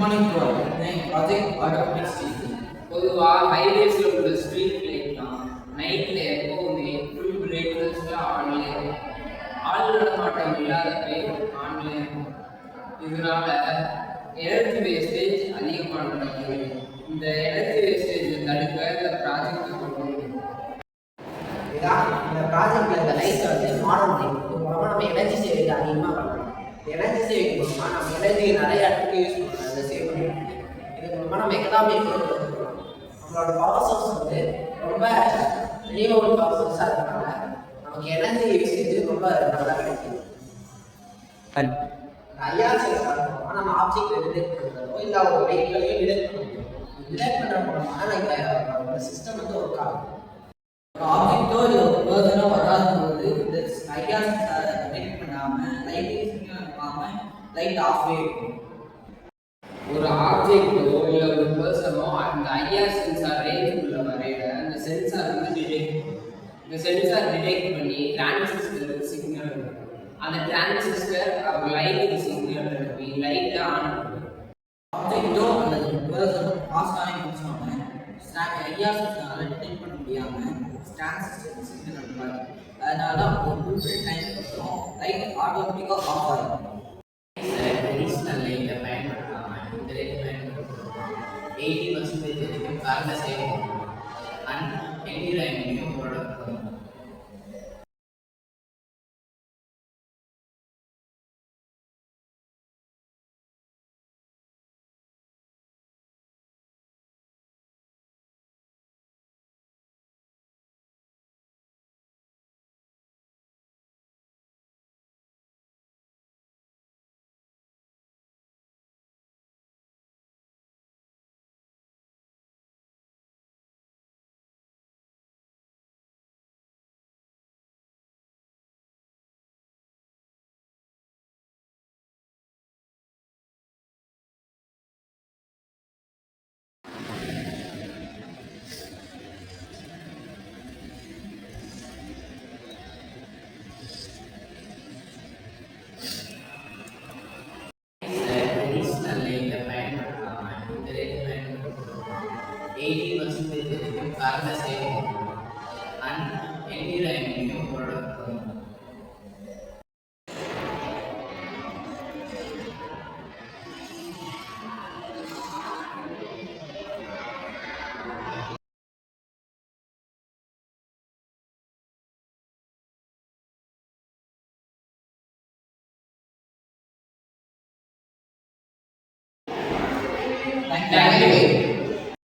Morning to all. Project automatic street. பொதுவாக ஹைவேஸில் உள்ள street லைட்லாம் நைட்டில் எப்போவுமே ஃபுல் பிரைட்னஸில் ஆன்லேயே இருக்கும். ஆள் நடமாட்டம் இல்லாதப்பே ஆன்லேயே இருக்கும். இதனால எனர்ஜி வேஸ்டேஜ் அதிகமாக நடக்குது. இந்த எனர்ஜி வேஸ்டேஜை தடுக்க இந்த ப்ராஜெக்ட் கொண்டு வரும். இந்த ப்ராஜெக்ட்ல இந்த லைட் வந்து மாடல் லைட் மூலமாக நம்ம எனர்ஜி சேவிங் அதிகமாக பண்ணலாம். எனர்ஜி சேவிங் மூலமாக நம்ம எனர்ஜி நிறைய இடத்துக்கு யூஸ் பண்ணலாம். அதை சேவ் பண்ணி இது மூலமாக நம்ம எக்கனாமிக் நம்மளோட பவர் சோர்ஸ் வந்து ரொம்ப ரினியூவபிள் பவர் சோர்ஸாக இருக்கனால நமக்கு எனர்ஜி யூசேஜ் ரொம்ப நல்லா கிடைக்கும். ஐஆர்சி மூலமாக நம்ம ஆப்ஜெக்ட் டிடெக்ட் பண்ணுறதோ இல்லை ஒரு வெஹிக்கிளையும் டிடெக்ட் பண்ண முடியும். டிடெக்ட் பண்ணுற மூலமாக நம்ம சிஸ்டம் வந்து ஒர்க் ஆகும். ஆப்ஜெக்டோ இல்லை ஒரு பர்சனோ வராதும்போது இந்த ஐஆர் சென்சாரை டிடெக்ட் பண்ணாமல் லைட்டிங் சிக்னல் அனுப்பாமல் லைட் ஆஃபே இருக்கும். ஒரு ஆப்ஜெக்டோ இல்லை ஒரு பர்சனோ அந்த ஐஆர் சென்சார் ரேஞ்சுக்குள்ள வரையில அந்த சென்சார் வந்து டிடெக்ட் பண்ணும். இந்த சென்சார் டிடெக்ட் பண்ணி டிரான்சிஸ்டருக்கு சிக்னல் அனுப்பும். அந்த டிரான்சிஸ்டர் அவங்க லைட்டுக்கு சிக்னல் அனுப்பி லைட்டை ஆன் பண்ணும். ஆப்ஜெக்டோ அல்லது பர்சனோ பாஸ் ஆகி முடிச்சோன்னே ஐஆர் சென்சாரை டிடெக்ட் பண்ண முடியாமல் டிரான்சிஸ்டருக்கு சிக்னல் அனுப்பாது. அதனால ஒரு குறிப்பிட்ட டைம் அப்புறம் லைட் ஆட்டோமேட்டிக்காக ஆஃப் ஆகும். ட்ரெடிஷ்னல் லைட்டை பயன்படுத்தாமல் இந்த லைட் பயன்படுத்தும் 80% வரைக்கும் கரண்ட்டை சேவ் பண்ணும் அண்ட் என்விரான்மெண்ட்டையும் ப்ரொடக்ட் பண்ணும். ட்ரெடிஷ்னல் லைட்டை பயன்படுத்தாமல் இந்த லைட் பயன்படுத்தும் 80% வரைக்கும் கரண்ட்டை சேவ் பண்ணும் அண்ட் என்விரான்மெண்ட்டையும் ப்ரொடக்ட் பண்ணும். Thank you.